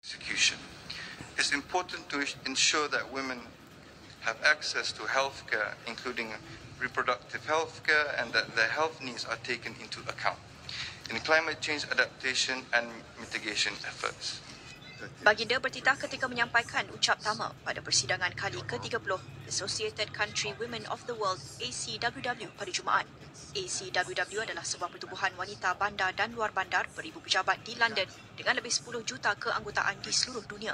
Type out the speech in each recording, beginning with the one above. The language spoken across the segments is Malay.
Execution. It's important to ensure that women have access to healthcare, including reproductive healthcare, and that their health needs are taken into account in climate change adaptation and mitigation efforts. Baginda bertitah ketika menyampaikan ucap tama pada persidangan kali ke-30 Associated Country Women of the World ACWW pada Jumaat. ACWW adalah sebuah pertubuhan wanita bandar dan luar bandar beribu pejabat di London dengan lebih 10 juta keanggotaan di seluruh dunia.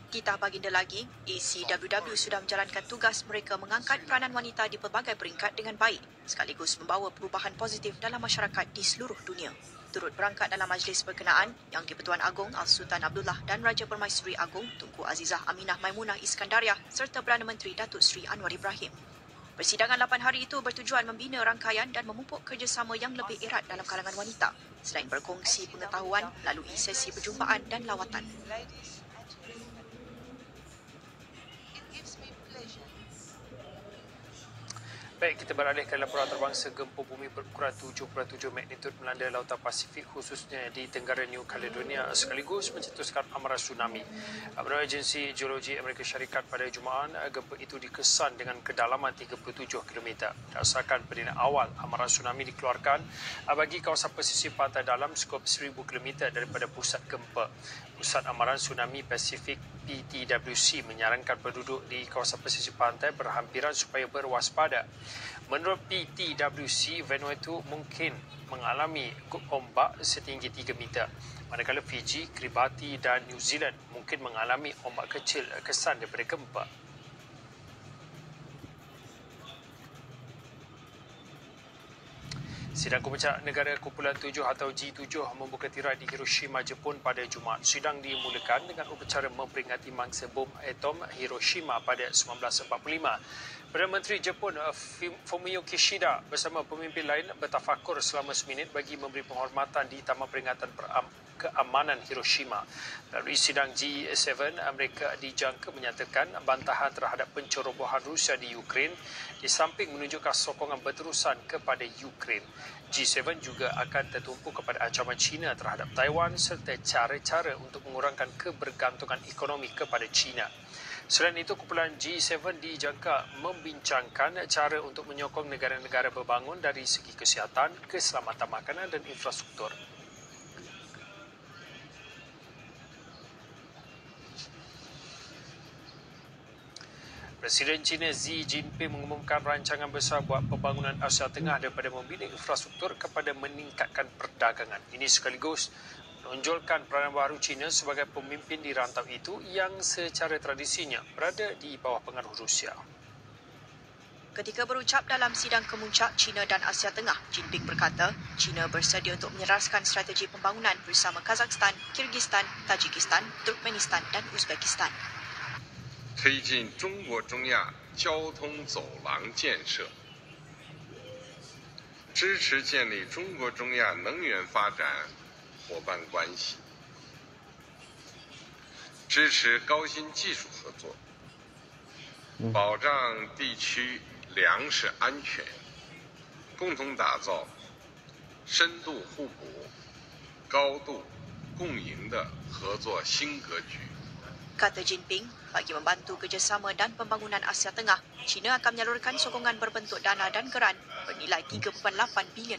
Titah baginda lagi, ACWW sudah menjalankan tugas mereka mengangkat peranan wanita di pelbagai peringkat dengan baik sekaligus membawa perubahan positif dalam masyarakat di seluruh dunia. Turut berangkat dalam majlis berkenaan Yang di-Pertuan Agong Al-Sultan Abdullah dan Raja Permaisuri Agong Tunku Azizah Aminah Maimunah Iskandariah serta Perdana Menteri Datuk Seri Anwar Ibrahim. Persidangan 8 hari itu bertujuan membina rangkaian dan memupuk kerjasama yang lebih erat dalam kalangan wanita selain berkongsi pengetahuan melalui sesi perjumpaan dan lawatan. Baik, kita beralih ke laporan terbangsa gempa bumi berukuran 7.7 magnitud melanda lautan Pasifik khususnya di Tenggara New Caledonia sekaligus mencetuskan amaran tsunami. Menurut Agensi Geologi Amerika Syarikat pada Jumaat, gempa itu dikesan dengan kedalaman 37 km. Berdasarkan penilaian awal, amaran tsunami dikeluarkan bagi kawasan pesisir pantai dalam skop 1000 km daripada pusat gempa. Pusat Amaran Tsunami Pasifik PTWC menyarankan penduduk di kawasan pesisir pantai berhampiran supaya berwaspada. Menurut PTWC, Vanuatu mungkin mengalami ombak setinggi 3 meter, manakala Fiji, Kiribati dan New Zealand mungkin mengalami ombak kecil kesan daripada gempa. Sidang Kepuncak Negara Kumpulan 7 atau G7 membuka tirai di Hiroshima, Jepun pada Jumaat. Sidang dimulakan dengan upacara memperingati mangsa bom atom Hiroshima pada 1945. Perdana Menteri Jepun Fumio Kishida bersama pemimpin lain bertafakur selama seminit bagi memberi penghormatan di Taman Peringatan Keamanan Hiroshima. Melalui sidang G7, Amerika dijangka menyatakan bantahan terhadap pencerobohan Rusia di Ukraine di samping menunjukkan sokongan berterusan kepada Ukraine. G7 juga akan tertumpu kepada ancaman China terhadap Taiwan serta cara-cara untuk mengurangkan kebergantungan ekonomi kepada China. Selain itu, kumpulan G7 dijangka membincangkan cara untuk menyokong negara-negara berbangun dari segi kesihatan, keselamatan makanan dan infrastruktur. Presiden China Xi Jinping mengumumkan rancangan besar buat pembangunan Asia Tengah daripada membina infrastruktur kepada meningkatkan perdagangan. Ini sekaligus menonjolkan peranan baru China sebagai pemimpin di rantau itu yang secara tradisinya berada di bawah pengaruh Rusia. Ketika berucap dalam sidang kemuncak China dan Asia Tengah, Jinping berkata, China bersedia untuk menyeraskan strategi pembangunan bersama Kazakhstan, Kyrgyzstan, Tajikistan, Turkmenistan dan Uzbekistan. 推进中国中亚交通走廊建设，支持建立中国中亚能源发展伙伴关系，支持高新技术合作，保障地区粮食安全，共同打造深度互补、高度共赢的合作新格局。 Kata Jinping, bagi membantu kerjasama dan pembangunan Asia Tengah, China akan menyalurkan sokongan berbentuk dana dan geran bernilai $3.8 bilion.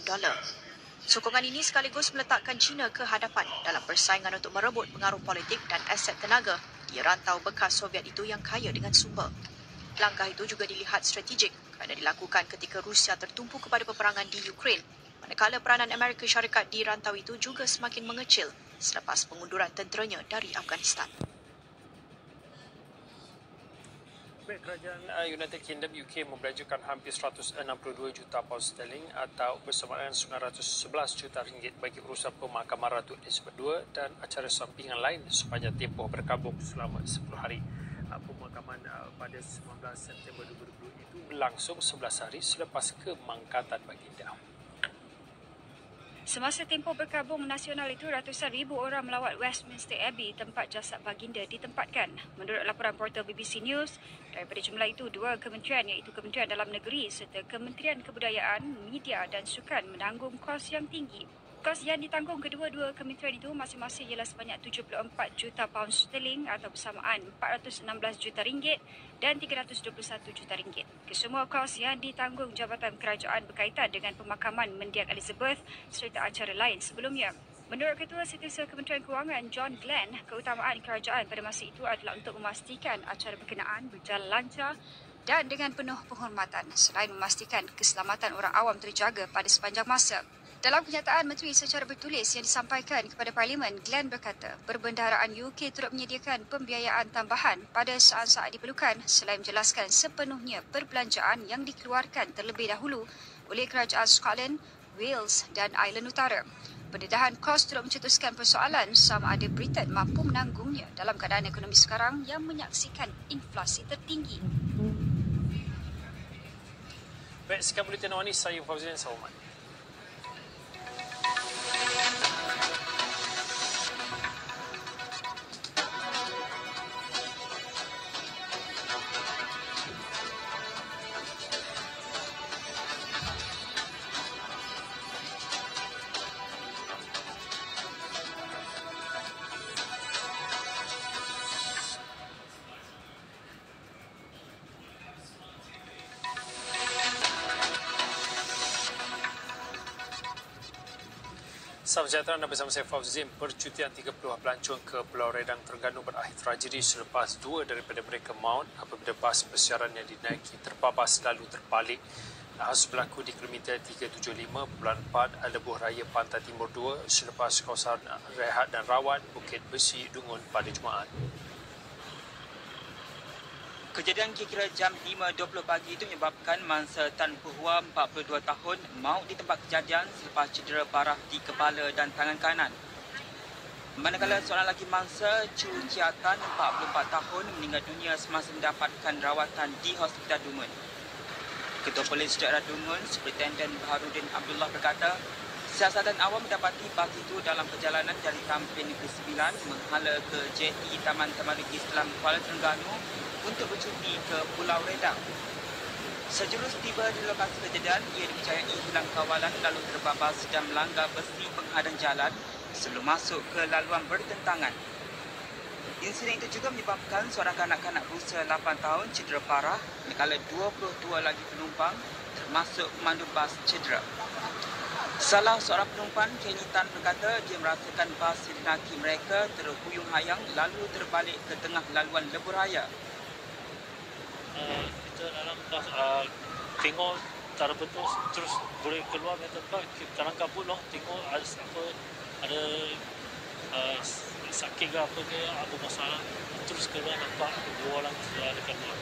Sokongan ini sekaligus meletakkan China ke hadapan dalam persaingan untuk merebut pengaruh politik dan aset tenaga di rantau bekas Soviet itu yang kaya dengan sumber. Langkah itu juga dilihat strategik kerana dilakukan ketika Rusia tertumpu kepada peperangan di Ukraine, manakala peranan Amerika Syarikat di rantau itu juga semakin mengecil selepas pengunduran tenteranya dari Afghanistan. Kerajaan United Kingdom UK membelanjakan hampir 162 juta pound sterling atau bersamaan 911 juta ringgit bagi urusan pemakaman Ratu Elizabeth II dan acara sampingan lain sepanjang tempoh berkabung selama 10 hari. Pemakaman pada 19 September 2020 itu berlangsung 11 hari selepas kemangkatan baginda. Semasa tempoh berkabung nasional itu, ratusan ribu orang melawat Westminster Abbey, tempat jasad baginda ditempatkan. Menurut laporan portal BBC News, daripada jumlah itu, 2 kementerian iaitu Kementerian Dalam Negeri serta Kementerian Kebudayaan, Media dan Sukan menanggung kos yang tinggi Kos yang ditanggung kedua-dua kementerian itu masing-masing ialah sebanyak 74 juta pound sterling atau bersamaan 416 juta ringgit dan 321 juta ringgit. Kesemua kos yang ditanggung Jabatan Kerajaan berkaitan dengan pemakaman Mendiang Elizabeth serta acara lain sebelumnya. Menurut Ketua Setiausaha Kementerian Kewangan John Glenn, keutamaan kerajaan pada masa itu adalah untuk memastikan acara berkenaan berjalan lancar dan dengan penuh penghormatan selain memastikan keselamatan orang awam terjaga pada sepanjang masa. Dalam kenyataan Menteri secara bertulis yang disampaikan kepada Parlimen, Glenn berkata perbendaharaan UK turut menyediakan pembiayaan tambahan pada saat-saat diperlukan selain menjelaskan sepenuhnya perbelanjaan yang dikeluarkan terlebih dahulu oleh Kerajaan Scotland, Wales dan Ireland Utara. Pendedahan kos turut mencetuskan persoalan sama ada Britain mampu menanggungnya dalam keadaan ekonomi sekarang yang menyaksikan inflasi tertinggi. Baik, sekian Buletin Awal ini, saya Fauzian Sauman. Salam sejahtera, anda bersama saya Fauzin. Percutian 30 pelancong ke Pulau Redang Terengganu berakhir tragedi selepas 2 daripada mereka maut apabila bas persiaran yang dinaiki terbabas lalu terbalik. Kasus berlaku di kilometer 375.4 Lebuh Raya Pantai Timur 2 selepas kawasan rehat dan rawat Bukit Besi Dungun pada Jumaat. Kejadian kira-kira jam 5.20 pagi itu menyebabkan mangsa Tan Puhua 42 tahun maut di tempat kejadian selepas cedera parah di kepala dan tangan kanan. Manakala seorang lelaki mangsa Chu Ciatan 44 tahun meninggal dunia semasa mendapatkan rawatan di Hospital Dungun. Ketua Polis Daerah Dungun, Superintendent Baharudin Abdullah berkata, siasatan awam mendapati bas itu dalam perjalanan dari Tampin Negeri Sembilan menghala ke JT Taman Tamadun Islam Kuala Terengganu untuk bercuti ke Pulau Redang. Sejurus tiba di lokasi kejadian, ia dipercayai hilang kawalan lalu terbabas dan melanggar besi penghadang jalan sebelum masuk ke laluan bertentangan. Insiden itu juga menyebabkan seorang kanak-kanak berusia 8 tahun cedera parah, manakala 22 lagi penumpang termasuk pemandu bas cedera. Salah seorang penumpang, Kenny Tan, berkata dia merasakan bas yang dinaki mereka terhuyung hayang lalu terbalik ke tengah laluan lebuh raya. Kita dalam bas tengok cara betul terus boleh keluar dari tempat kadang kabut loh, tengok ada sakit ke apa ke, apa masalah, terus keluar nampak dua orang dekat luar.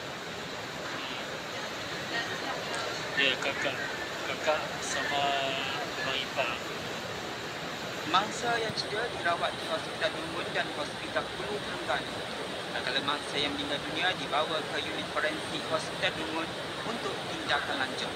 Ya, kakak sama abang ipar. Mangsa yang cedera dirawat di Hospital Dungun dan Hospital Hulu Terengganu. Manakala mangsa yang meninggal dunia dibawa ke unit forensik Hospital Dungun untuk tindakan lanjut.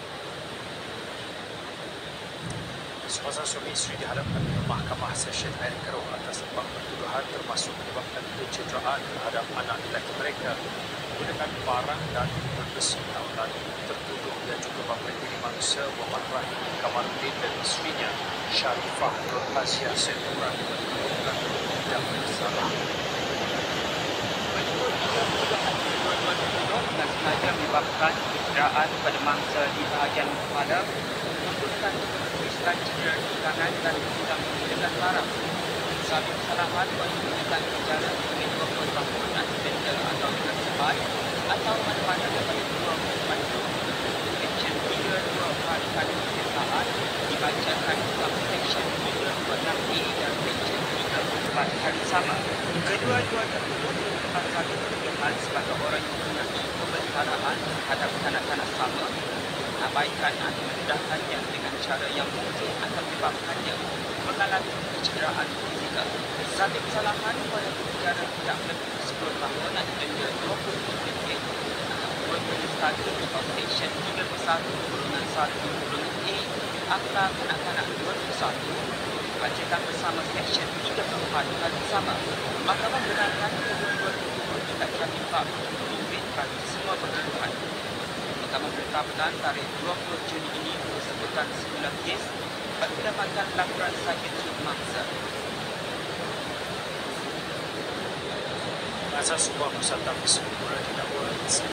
Sepasang suami isteri dihadapkan ke Mahkamah Session Air Keruh atas sebab pertuduhan termasuk menyebabkan kecederaan terhadap anak lelaki mereka menggunakan parang dan berbesi tahun lalu. Tertuduh dan juga bapa tiri mangsa Muhammad Rahim Kamaluddin dan isterinya Sharifah Nur Asia Seturan menyebabkan tidak bersalah. Dengan sengaja menyebabkan kecederaan pada mangsa di bahagian kepala, menyebabkan tulisan cedera di tangan dan sedang menggunakan parang. Sabit kesalahan menggunakan penjara dengan 20 tahun atau denda atau tersebat atau mana-mana daripada 24 tahun. Seksyen 324 Kadin Kejaksaan dibacakan dalam Seksyen 326A dan Seksyen 324 hari sama. Kedua-dua tertuduh merupakan satu tuduhan sebagai orang yang mempunyai pembentaraan terhadap kanak-kanak sama, mengabaikan atau mendedahkannya dengan cara yang mungkin akan menyebabkannya mengalami kecederaan fizikal. Satu kesalahan pada penjara tidak melebihi 10 tahun atau denda RM20,000 atau 2 atau Seksyen 31/1/A Akta Kanak-kanak 2001 dibacakan bersama Seksyen 34 kali sama. Mahkamah benarkan kedua-dua tuduhan tidak Sharifah memimpin bagi semua pengaduan. Mahkamah menetapkan tarikh 20 Juni ini disebutkan 9 kes bagi mendapatkan laporan sakit mangsa. Masa sebuah pusat tapis